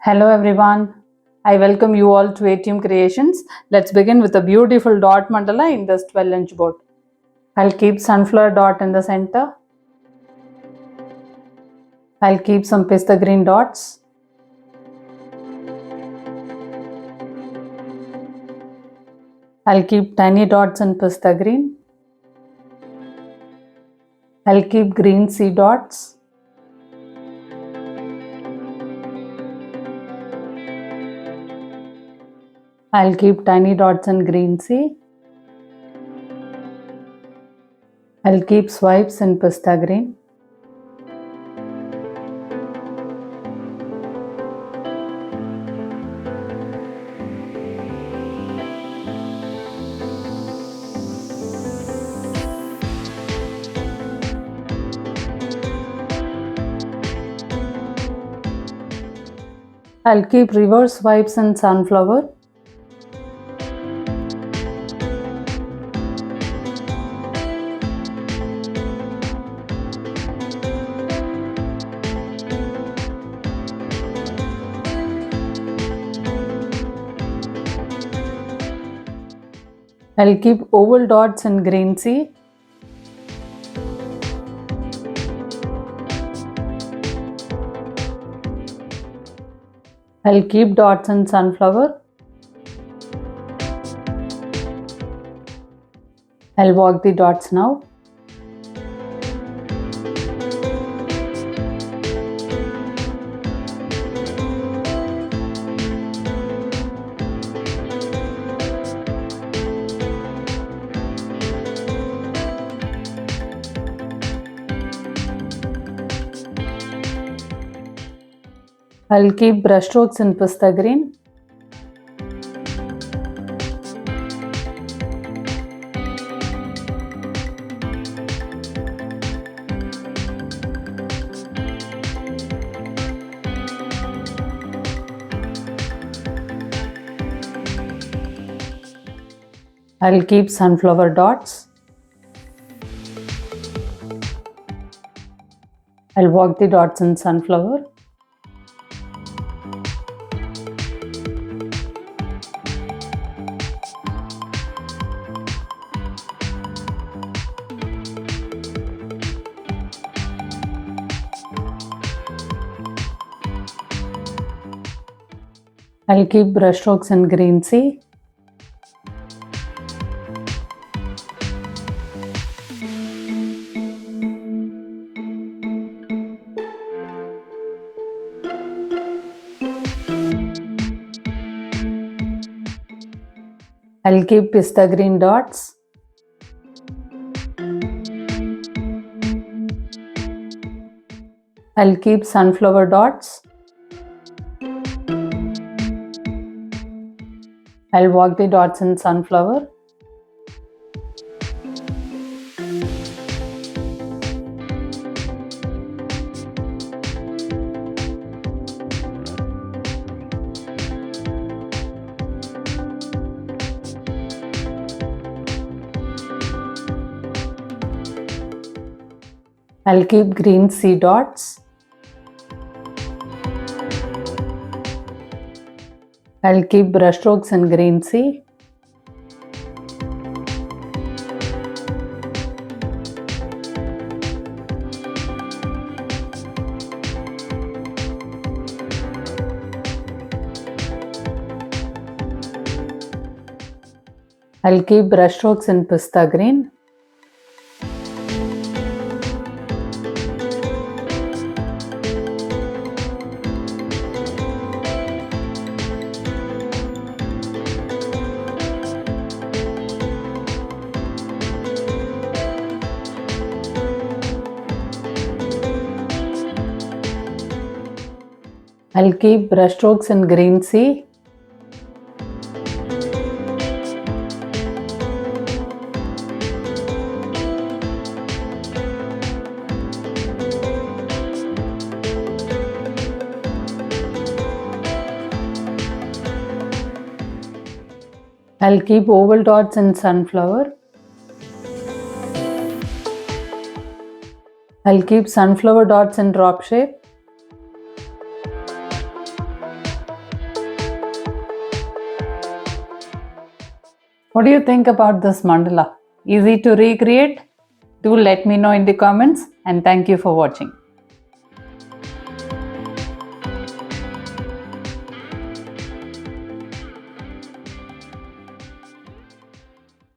Hello everyone. I welcome you all to ATM Creations. Let's begin with a beautiful dot mandala in this 12-inch board. I'll keep sunflower dot in the center. I'll keep some pista green dots. I'll keep tiny dots in pista green. I'll keep green sea dots. I'll keep tiny dots in green sea. I'll keep swipes in pista green. I'll keep reverse swipes in sunflower. I'll keep oval dots in green sea. I'll keep dots in sunflower. I'll walk the dots now. I'll keep brush strokes in pista green. I'll keep sunflower dots. I'll walk the dots in sunflower. I'll keep brush strokes in green sea. I'll keep pista green dots. I'll keep sunflower dots. I'll walk the dots in sunflower. I'll keep green sea dots. I'll keep brush strokes in green sea. I'll keep brush strokes in pista green. I'll keep brush strokes in green sea. I'll keep oval dots in sunflower. I'll keep sunflower dots in drop shape. What do you think about this mandala? Easy to recreate? Do let me know in the comments, and thank you for watching.